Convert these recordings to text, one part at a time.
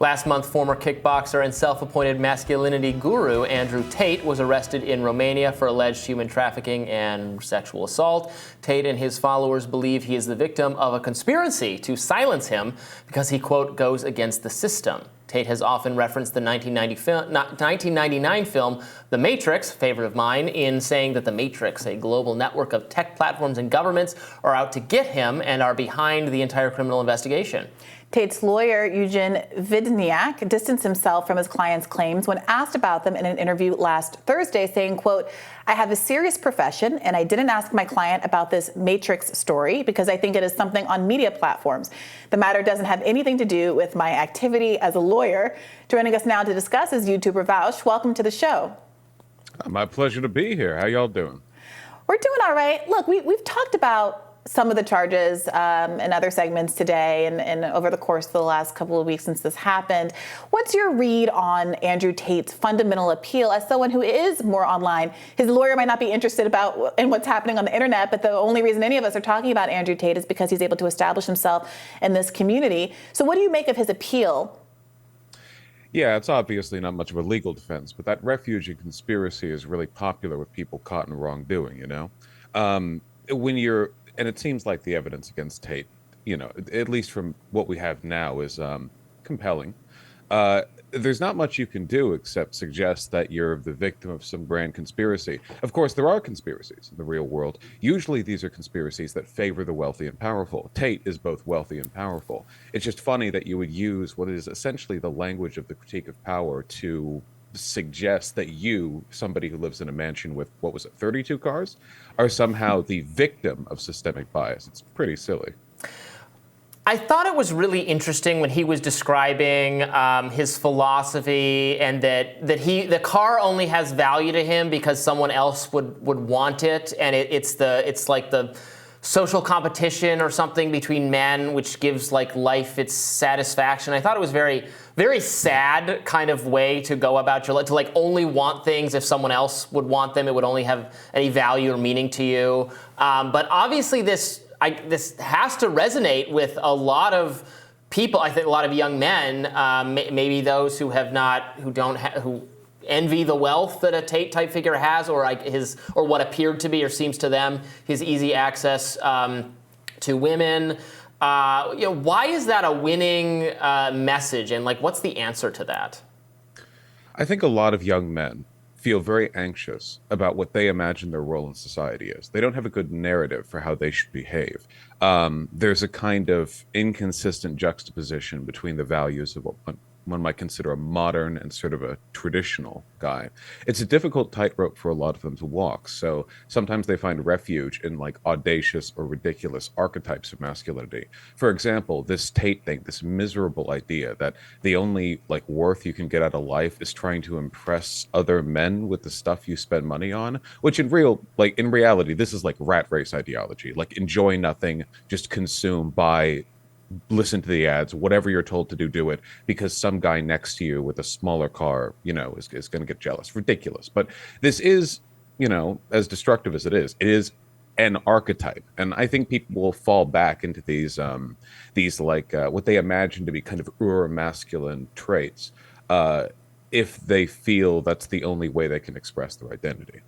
Last month, former kickboxer and self-appointed masculinity guru Andrew Tate was arrested in Romania for alleged human trafficking and sexual assault. Tate and his followers believe he is the victim of a conspiracy to silence him because he, quote, goes against the system. Tate has often referenced the 1999 film The Matrix, favorite of mine, in saying that The Matrix, a global network of tech platforms and governments, are out to get him and are behind the entire criminal investigation. Tate's lawyer, Eugene Vidniak, distanced himself from his client's claims when asked about them in an interview last Thursday, saying, quote, I have a serious profession, and I didn't ask my client about this Matrix story because I think it is something on media platforms. The matter doesn't have anything to do with my activity as a lawyer. Joining us now to discuss is YouTuber Vaush. Welcome to the show. My pleasure to be here. How y'all doing? We're doing all right. Look, we've talked about some of the charges in other segments today and over the course of the last couple of weeks since this happened. What's your read on Andrew Tate's fundamental appeal as someone who is more online? His lawyer might not be interested in what's happening on the internet, but the only reason any of us are talking about Andrew Tate is because he's able to establish himself in this community. So what do you make of his appeal? Yeah, it's obviously not much of a legal defense, but that refuge and conspiracy is really popular with people caught in wrongdoing, you know? And it seems like the evidence against Tate, you know, at least from what we have now, is compelling. There's not much you can do except suggest that you're the victim of some grand conspiracy. Of course, there are conspiracies in the real world. Usually these are conspiracies that favor the wealthy and powerful. Tate is both wealthy and powerful. It's just funny that you would use what is essentially the language of the critique of power to suggest that you, somebody who lives in a mansion with, 32 cars, are somehow the victim of systemic bias. It's pretty silly. I thought it was really interesting when he was describing his philosophy and that the car only has value to him because someone else would want it, and it's like the social competition or something between men, which gives like life its satisfaction. I thought it was very, very sad kind of way to go about your life, to like only want things if someone else would want them. It would only have any value or meaning to you. But obviously this has to resonate with a lot of people. I think a lot of young men, maybe those who envy the wealth that a Tate type figure has, or what appeared to be or seems to them his easy access to women. Why is that a winning message, and like what's the answer to that? I think a lot of young men feel very anxious about what they imagine their role in society is. They don't have a good narrative for how they should behave. There's a kind of inconsistent juxtaposition between the values of what one might consider a modern and sort of a traditional guy. It's a difficult tightrope for a lot of them to walk. So sometimes they find refuge in like audacious or ridiculous archetypes of masculinity. For example, this Tate thing, this miserable idea that the only like worth you can get out of life is trying to impress other men with the stuff you spend money on, which in reality, this is like rat race ideology. Like enjoy nothing, just consume, buy, listen to the ads, whatever you're told to do it, because some guy next to you with a smaller car, you know, is going to get jealous. Ridiculous. But this is, you know, as destructive as it is an archetype. And I think people will fall back into these what they imagine to be kind of masculine traits if they feel that's the only way they can express their identity.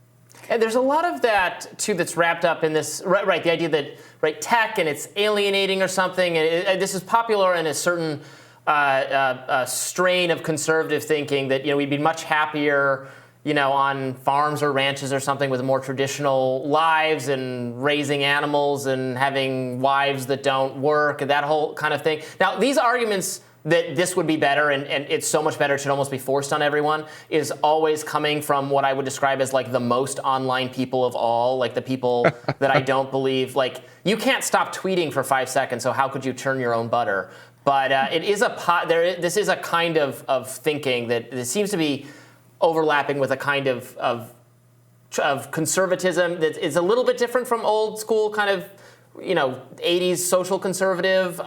And there's a lot of that, too, that's wrapped up in this, right, the idea that, right, tech and it's alienating or something, and this is popular in a certain strain of conservative thinking that, you know, we'd be much happier, you know, on farms or ranches or something with more traditional lives and raising animals and having wives that don't work and that whole kind of thing. Now, these arguments that this would be better and it's so much better, it should almost be forced on everyone, is always coming from what I would describe as like the most online people of all, like the people that I don't believe, like you can't stop tweeting for 5 seconds, so how could you churn your own butter? But it is this is a kind of thinking that it seems to be overlapping with a kind of conservatism that is a little bit different from old school kind of, you know, 80s social conservative.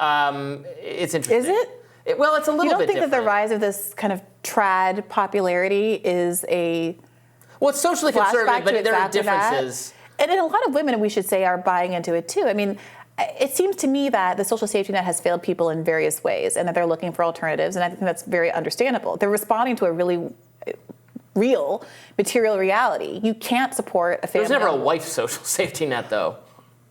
It's interesting. Is it? Well, it's a little bit different. You don't think that the rise of this kind of trad popularity is a Well, it's socially conservative, but there are differences. And a lot of women, we should say, are buying into it too. I mean, it seems to me that the social safety net has failed people in various ways and that they're looking for alternatives. And I think that's very understandable. They're responding to a really real material reality. You can't support a family. There's never a wife's social safety net, though.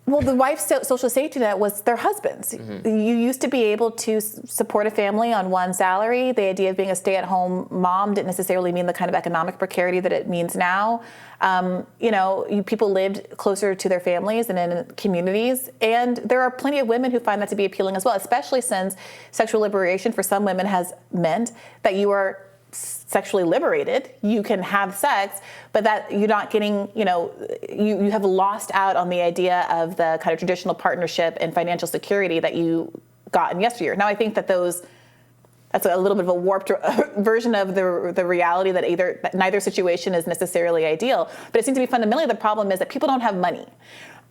Well, the wife's social safety net was their husbands. Mm-hmm. You used to be able to support a family on one salary. The idea of being a stay-at-home mom didn't necessarily mean the kind of economic precarity that it means now. People lived closer to their families and in communities. And there are plenty of women who find that to be appealing as well, especially since sexual liberation for some women has meant that you are sexually liberated, you can have sex, but that you're not getting, you have lost out on the idea of the kind of traditional partnership and financial security that you got in yesteryear. Now, I think that that's a little bit of a warped version of the reality that neither situation is necessarily ideal, but it seems to be fundamentally the problem is that people don't have money.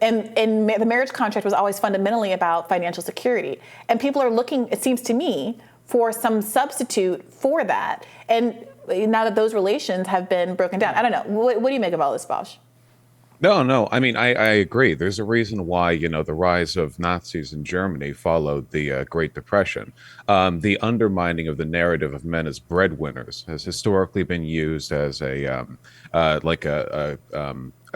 And the marriage contract was always fundamentally about financial security. And people are looking, it seems to me, for some substitute for that. And now that those relations have been broken down, I don't know. What do you make of all this, Vaush? No. I mean, I agree. There's a reason why, the rise of Nazis in Germany followed the Great Depression. The undermining of the narrative of men as breadwinners has historically been used as a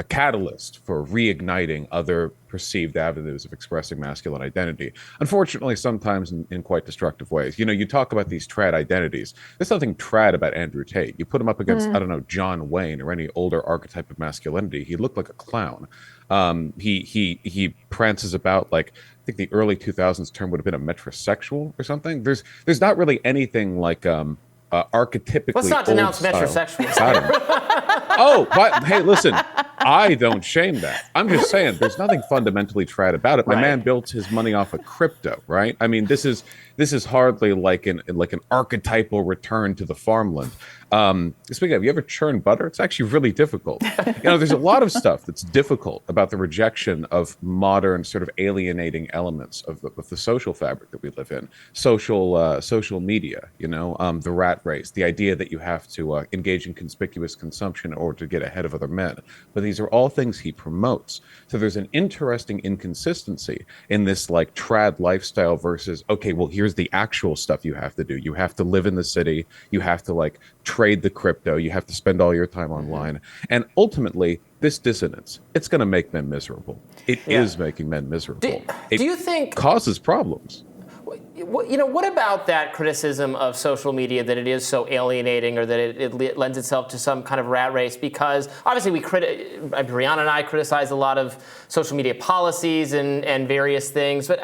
catalyst for reigniting other perceived avenues of expressing masculine identity. Unfortunately, sometimes in quite destructive ways. You talk about these trad identities. There's nothing trad about Andrew Tate. You put him up against, I don't know, John Wayne or any older archetype of masculinity. He looked like a clown. He prances about like, I think the early 2000s term would have been a metrosexual or something. There's not really anything like archetypically. Let's not denounce metrosexual. Oh, but hey, listen, I don't shame that. I'm just saying there's nothing fundamentally trad about it. My man built his money off of crypto, right? I mean, this is hardly like an archetypal return to the farmland. Speaking of, you ever churn butter? It's actually really difficult. There's a lot of stuff that's difficult about the rejection of modern sort of alienating elements of the social fabric that we live in. Social media, the rat race, the idea that you have to engage in conspicuous consumption in order to get ahead of other men. But these are all things he promotes. So there's an interesting inconsistency in this like trad lifestyle versus, okay, well, here's the actual stuff you have to do. You have to live in the city. You have to like trade the crypto. You have to spend all your time online. And ultimately, this dissonance, it's going to make men miserable. It is making men miserable. Do you think causes problems? What about that criticism of social media, that it is so alienating or that it lends itself to some kind of rat race? Because obviously Briahna and I criticize a lot of social media policies and various things, but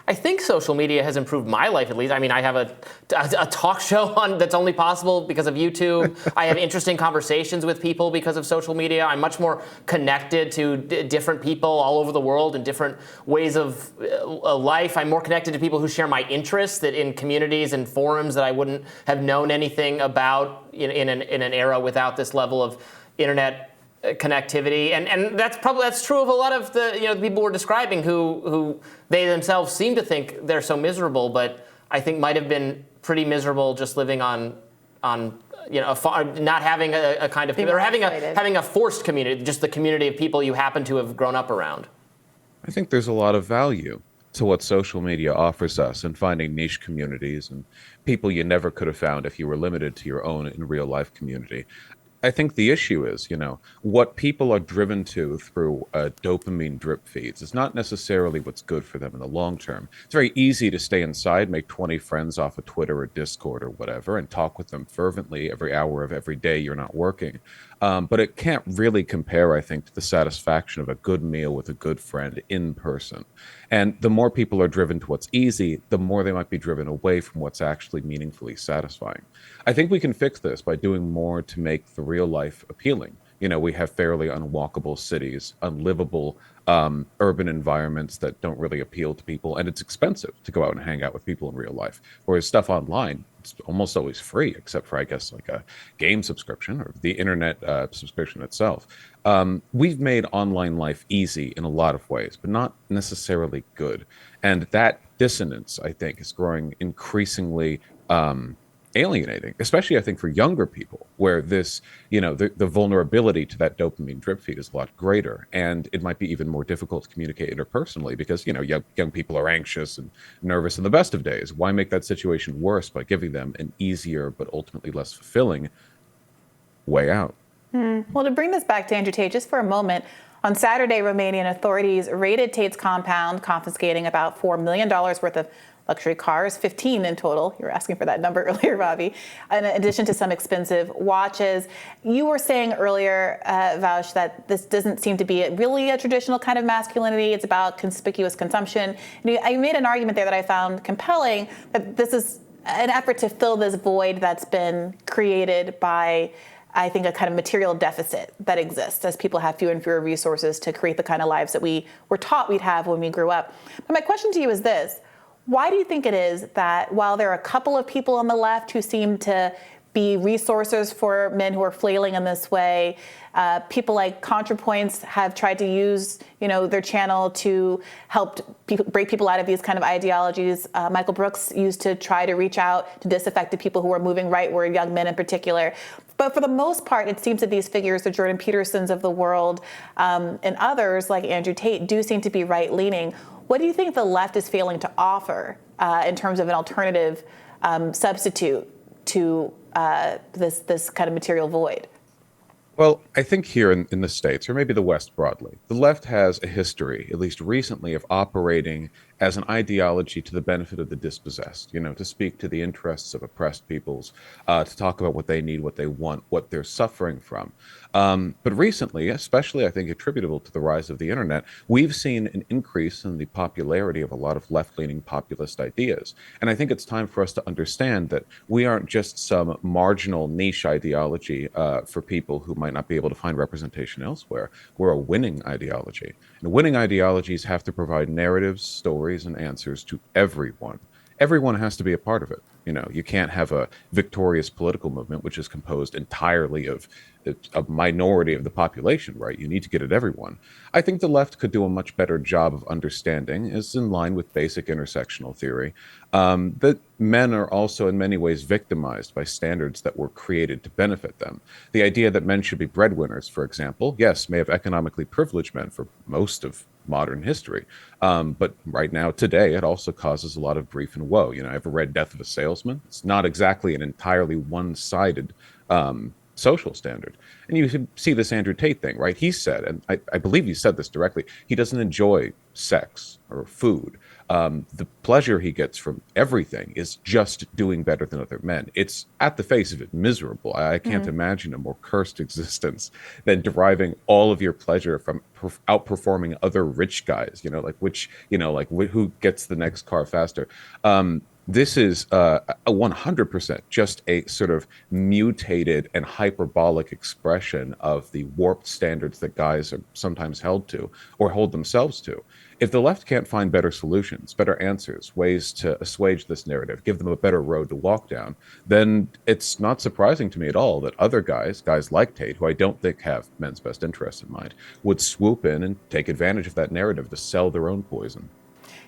I think social media has improved my life, at least. I mean, I have a talk show that's only possible because of YouTube. I have interesting conversations with people because of social media. I'm much more connected to different people all over the world in different ways of life. I'm more connected to people who share my interests, that in communities and forums that I wouldn't have known anything about in an era without this level of internet connectivity, and that's true of a lot of the people we're describing who they themselves seem to think they're so miserable, but I think might have been pretty miserable just living on not having a kind of, or having a forced community, just the community of people you happen to have grown up around. I think there's a lot of value to what social media offers us in finding niche communities and people you never could have found if you were limited to your own in real life community. I think the issue is, what people are driven to through dopamine drip feeds is not necessarily what's good for them in the long term. It's very easy to stay inside, make 20 friends off of Twitter or Discord or whatever, and talk with them fervently every hour of every day you're not working. But it can't really compare, I think, to the satisfaction of a good meal with a good friend in person. And the more people are driven to what's easy, the more they might be driven away from what's actually meaningfully satisfying. I think we can fix this by doing more to make the real life appealing. We have fairly unwalkable cities, unlivable urban environments that don't really appeal to people, and it's expensive to go out and hang out with people in real life. Whereas stuff online, it's almost always free, except for, I guess, like a game subscription or the internet subscription itself. We've made online life easy in a lot of ways, but not necessarily good. And that dissonance, I think, is growing increasingly alienating, especially I think for younger people, where this, the vulnerability to that dopamine drip feed is a lot greater, and it might be even more difficult to communicate interpersonally because young people are anxious and nervous in the best of days. Why make that situation worse by giving them an easier but ultimately less fulfilling way out? Well, to bring this back to Andrew Tate just for a moment, on Saturday, Romanian authorities raided Tate's compound, confiscating about $4 million worth of luxury cars, 15 in total. You were asking for that number earlier, Robby, in addition to some expensive watches. You were saying earlier, Vaush, that this doesn't seem to be really a traditional kind of masculinity. It's about conspicuous consumption. And I made an argument there that I found compelling, that this is an effort to fill this void that's been created by, I think, a kind of material deficit that exists as people have fewer and fewer resources to create the kind of lives that we were taught we'd have when we grew up. But my question to you is this: why do you think it is that while there are a couple of people on the left who seem to be resources for men who are flailing in this way, people like ContraPoints have tried to use, their channel to help break people out of these kind of ideologies. Michael Brooks used to try to reach out to disaffected people who are moving rightward, young men in particular. But for the most part, it seems that these figures, the Jordan Petersons of the world, and others like Andrew Tate, do seem to be right-leaning. What do you think the left is failing to offer in terms of an alternative substitute to this kind of material void? Well, I think here in the States, or maybe the West broadly, the left has a history, at least recently, of operating as an ideology to the benefit of the dispossessed, to speak to the interests of oppressed peoples, to talk about what they need, what they want, what they're suffering from. But recently, especially I think attributable to the rise of the internet, we've seen an increase in the popularity of a lot of left-leaning populist ideas. And I think it's time for us to understand that we aren't just some marginal niche ideology for people who might not be able to find representation elsewhere. We're a winning ideology. And winning ideologies have to provide narratives, stories, and answers to everyone. Everyone has to be a part of it. You can't have a victorious political movement which is composed entirely of a minority of the population, right? You need to get at everyone. I think the left could do a much better job of understanding, is in line with basic intersectional theory, that men are also in many ways victimized by standards that were created to benefit them. The idea that men should be breadwinners, for example, yes, may have economically privileged men for most of modern history. But right now, today, it also causes a lot of grief and woe. Ever read Death of a Salesman? It's not exactly an entirely one-sided social standard. And you can see this Andrew Tate thing, right? He said, and I believe he said this directly, he doesn't enjoy sex or food. The pleasure he gets from everything is just doing better than other men. It's, at the face of it, miserable. I can't imagine a more cursed existence than deriving all of your pleasure from outperforming other rich guys, who gets the next car faster. This is a 100% just a sort of mutated and hyperbolic expression of the warped standards that guys are sometimes held to or hold themselves to. If the left can't find better solutions, better answers, ways to assuage this narrative, give them a better road to walk down, then it's not surprising to me at all that other guys like Tate, who I don't think have men's best interests in mind, would swoop in and take advantage of that narrative to sell their own poison.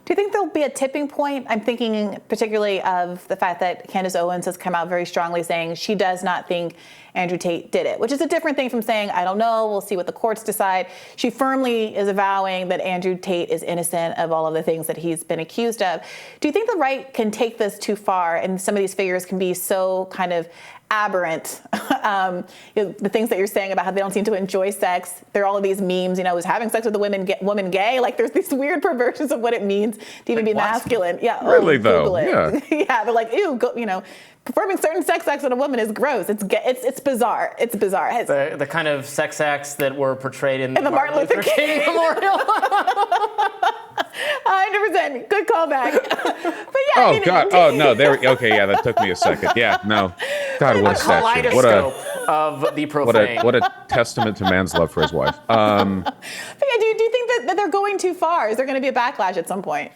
Do you think there'll be a tipping point? I'm thinking particularly of the fact that Candace Owens has come out very strongly saying she does not think Andrew Tate did it, which is a different thing from saying, I don't know, we'll see what the courts decide. She firmly is avowing that Andrew Tate is innocent of all of the things that he's been accused of. Do you think the right can take this too far and some of these figures can be so kind of aberrant? The things that you're saying about how they don't seem to enjoy sex. There are all of these memes, is having sex with a woman gay? Like there's these weird perversions of what it means to even be masculine. Yeah. Really though? Yeah. Yeah. They're like, ew, performing certain sex acts on a woman is gross. It's bizarre. It's bizarre. The kind of sex acts that were portrayed in the Martin Luther King Memorial. 100%. Good callback. But yeah. God. Oh no. Okay. Yeah. That took me a second. Yeah. No. God, what a statue. Of the profane. What a testament to man's love for his wife. But yeah, do you think that they're going too far? Is there going to be a backlash at some point?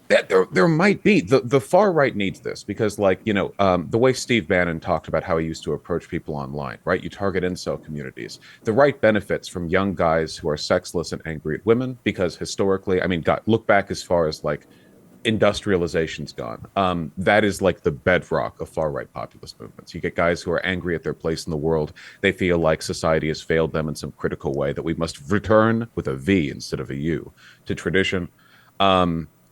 There might be. The far right needs this because, the way Steve Bannon talked about how he used to approach people online, right? You target incel communities. The right benefits from young guys who are sexless and angry at women because historically, God, look back as far as industrialization's gone. That is like the bedrock of far-right populist movements. You get guys who are angry at their place in the world. They feel like society has failed them in some critical way, that we must return with a V instead of a U to tradition.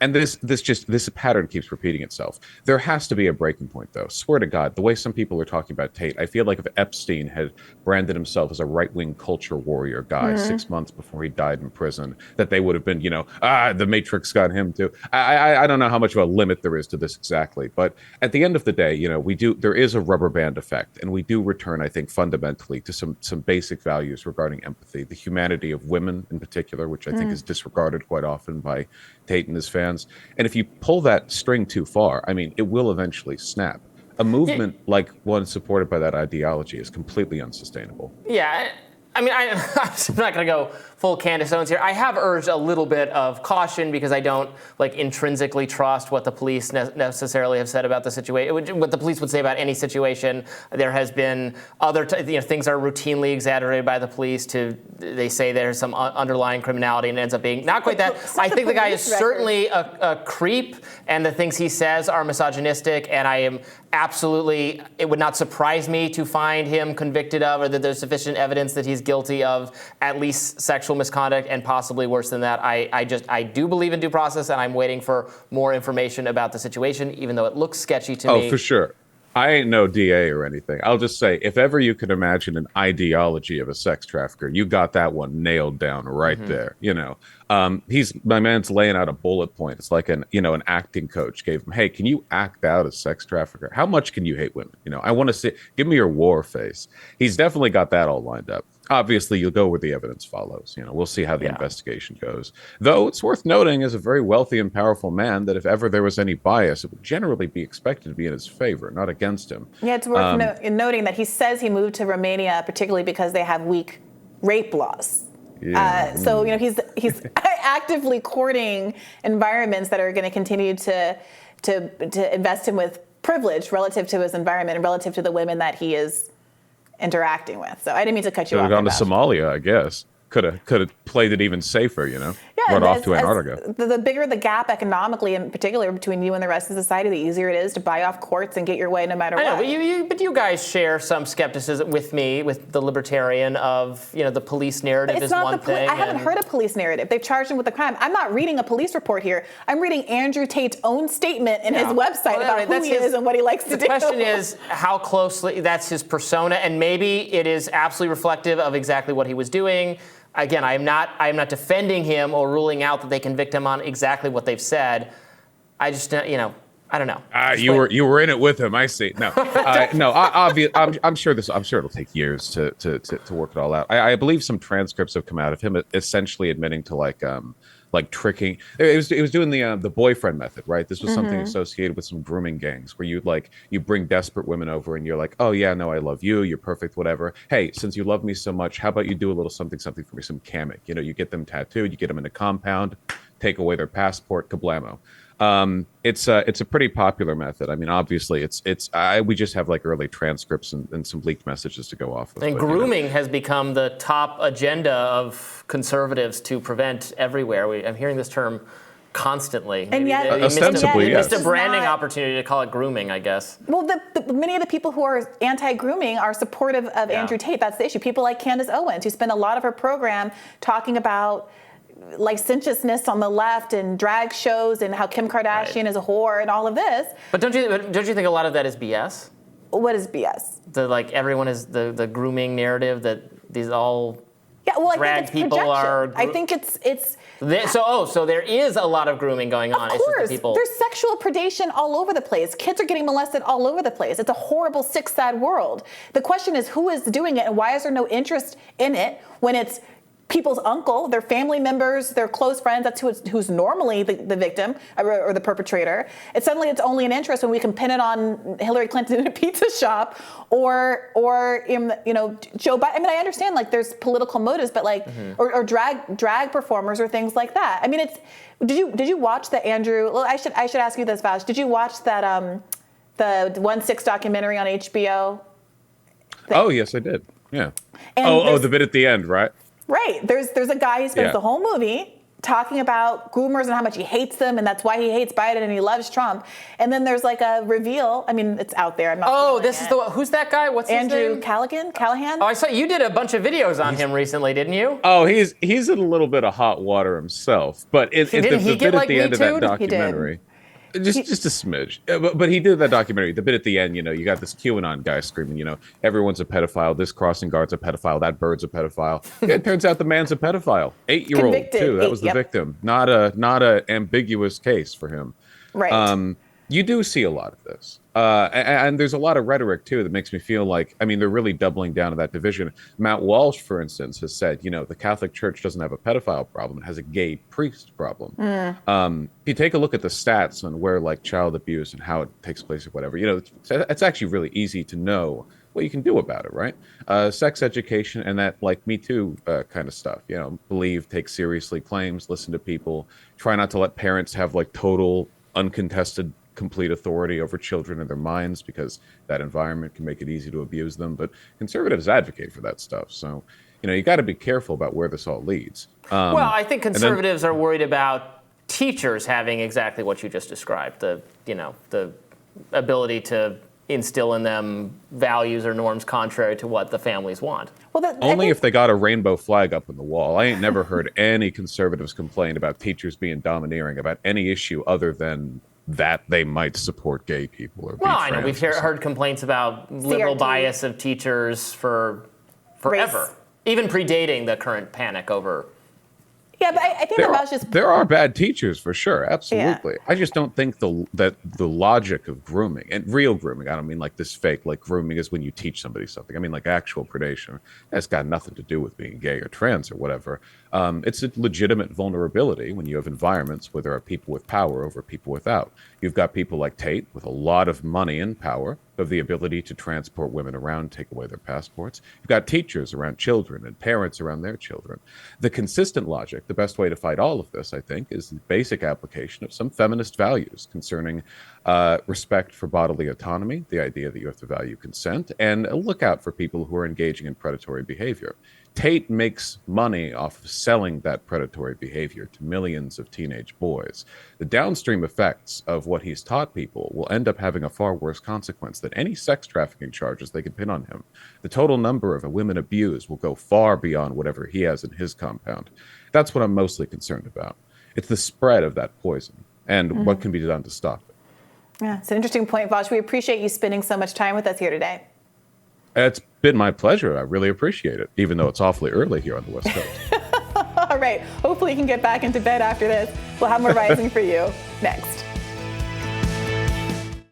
And this pattern keeps repeating itself. There has to be a breaking point, though. Swear to God, the way some people are talking about Tate, I feel like if Epstein had branded himself as a right-wing culture warrior guy 6 months before he died in prison, that they would have been, the Matrix got him too. I don't know how much of a limit there is to this exactly, but at the end of the day, there is a rubber band effect, and we do return, I think, fundamentally to some basic values regarding empathy, the humanity of women in particular, which I think is disregarded quite often by Tate and his fans. And if you pull that string too far, I mean, it will eventually snap. A movement like one supported by that ideology is completely unsustainable. Yeah. I mean, I'm not going to go full Candace Owens here. I have urged a little bit of caution because I don't intrinsically trust what the police necessarily have said about the situation. What the police would say about any situation. There has been other things are routinely exaggerated by the police. They say there's some underlying criminality and it ends up being not quite that. I think the guy is certainly a creep, and the things he says are misogynistic. And I am absolutely. It would not surprise me to find him convicted of, or that there's sufficient evidence that he's guilty of at least sexual misconduct and possibly worse than that. I do believe in due process, and I'm waiting for more information about the situation, even though it looks sketchy to me. Oh, for sure. I ain't no DA or anything. I'll just say, if ever you could imagine an ideology of a sex trafficker, you got that one nailed down right there. My man's laying out a bullet point. It's like an acting coach gave him, hey, can you act out a sex trafficker? How much can you hate women? I want to see, give me your war face. He's definitely got that all lined up. Obviously, you'll go where the evidence follows. We'll see how the investigation goes. Though it's worth noting, as a very wealthy and powerful man, that if ever there was any bias, it would generally be expected to be in his favor, not against him. Yeah, it's worth noting that he says he moved to Romania particularly because they have weak rape laws. Yeah. So he's actively courting environments that are going to continue to invest him with privilege relative to his environment and relative to the women that he is interacting with. So I didn't mean to cut you off. Could have gone to Somalia, I guess. Could have played it even safer, run off to Antarctica. The bigger the gap economically, in particular, between you and the rest of society, the easier it is to buy off courts and get your way no matter what. I know, but you guys share some skepticism with me, with the libertarian, of the police narrative is one thing. I haven't heard a police narrative. They've charged him with a crime. I'm not reading a police report here. I'm reading Andrew Tate's own statement in his website about who he is and what he likes to do. The question is how closely that's his persona, and maybe it is absolutely reflective of exactly what he was doing. Again, I am not defending him or ruling out that they convict him on exactly what they've said. I just, I don't know. You were in it with him. I see. No, I'm sure it'll take years to work it all out. I believe some transcripts have come out of him essentially admitting to like tricking. It was doing the boyfriend method, right? This was something associated with some grooming gangs where you bring desperate women over and you're like, oh yeah, no, I love you, you're perfect, whatever. Hey, since you love me so much, how about you do a little something for me, some camming? You get them tattooed, you get them in a compound, take away their passport, kablamo. It's a pretty popular method. I mean, obviously, we just have early transcripts and some leaked messages to go off of. And grooming has become the top agenda of conservatives to prevent everywhere. I'm hearing this term constantly. And yet, ostensibly, you missed a branding opportunity to call it grooming, I guess. Well, many of the people who are anti-grooming are supportive of Andrew Tate. That's the issue. People like Candace Owens, who spent a lot of her program talking about licentiousness on the left and drag shows and how Kim Kardashian is a whore and all of this. But don't you think a lot of that is BS? What is BS? Everyone is the grooming narrative that these all drag I think it's people projection. are. I think it's. So there is a lot of grooming going on. Of course, there's sexual predation all over the place. Kids are getting molested all over the place. It's a horrible, sick, sad world. The question is, who is doing it, and why is there no interest in it when it's people's uncle, their family members, their close friends? That's who's normally the victim or the perpetrator. It's only an interest when we can pin it on Hillary Clinton in a pizza shop or Joe Biden. I mean, I understand there's political motives, but or drag performers or things like that. I mean, did you watch the Andrew? Well, I should ask you this, Vaush. Did you watch that the 1/6 documentary on HBO? Oh yes, I did. Yeah. And the bit at the end, right? Right. There's a guy who spends the whole movie talking about groomers and how much he hates them, and that's why he hates Biden and he loves Trump. And then there's like a reveal. I mean, it's out there. I'm not. Oh, this is the one. Who's that guy? What's his Andrew name? Callahan. Oh, I saw you did a bunch of videos on him recently, didn't you? Oh, he's in a little bit of hot water himself, but the bit at the end of that documentary. Just a smidge. But he did that documentary. The bit at the end, you got this QAnon guy screaming, everyone's a pedophile. This crossing guard's a pedophile. That bird's a pedophile. It turns out the man's a pedophile. 8-year-old, too. That was the victim. Not a ambiguous case for him. Right. You do see a lot of this. And there's a lot of rhetoric, too, that makes me feel like, they're really doubling down on that division. Matt Walsh, for instance, has said, the Catholic Church doesn't have a pedophile problem. It has a gay priest problem. If you take a look at the stats on where, like, child abuse and how it takes place or whatever, it's actually really easy to know what you can do about it, right? Sex education and that, like, Me Too kind of stuff. Believe, take seriously claims, listen to people, try not to let parents have, like, total, uncontested complete authority over children and their minds, because that environment can make it easy to abuse them. But conservatives advocate for that stuff. So, you got to be careful about where this all leads. Well, I think conservatives are worried about teachers having exactly what you just described, the ability to instill in them values or norms contrary to what the families want. Well, only if they got a rainbow flag up on the wall. I ain't never heard any conservatives complain about teachers being domineering about any issue other than that they might support gay people or I know we've heard complaints about liberal bias of teachers for forever, even predating the current panic over. Yeah, but I think there are bad teachers for sure, absolutely. Yeah. I just don't think that the logic of grooming, and real grooming, I don't mean like this fake, like grooming is when you teach somebody something. I mean like actual predation. That's got nothing to do with being gay or trans or whatever. It's a legitimate vulnerability when you have environments where there are people with power over people without. You've got people like Tate with a lot of money and power, of the ability to transport women around, take away their passports. You've got teachers around children and parents around their children. The consistent logic, the best way to fight all of this, I think, is the basic application of some feminist values concerning respect for bodily autonomy, the idea that you have to value consent, and a lookout for people who are engaging in predatory behavior. Tate makes money off of selling that predatory behavior to millions of teenage boys. The downstream effects of what he's taught people will end up having a far worse consequence than any sex trafficking charges they could pin on him. The total number of women abused will go far beyond whatever he has in his compound. That's what I'm mostly concerned about. It's the spread of that poison and what can be done to stop it. Yeah, it's an interesting point, Vaush. We appreciate you spending so much time with us here today. It's been my pleasure. I really appreciate it, even though it's awfully early here on the West Coast. All right. Hopefully you can get back into bed after this. We'll have more Rising for you next.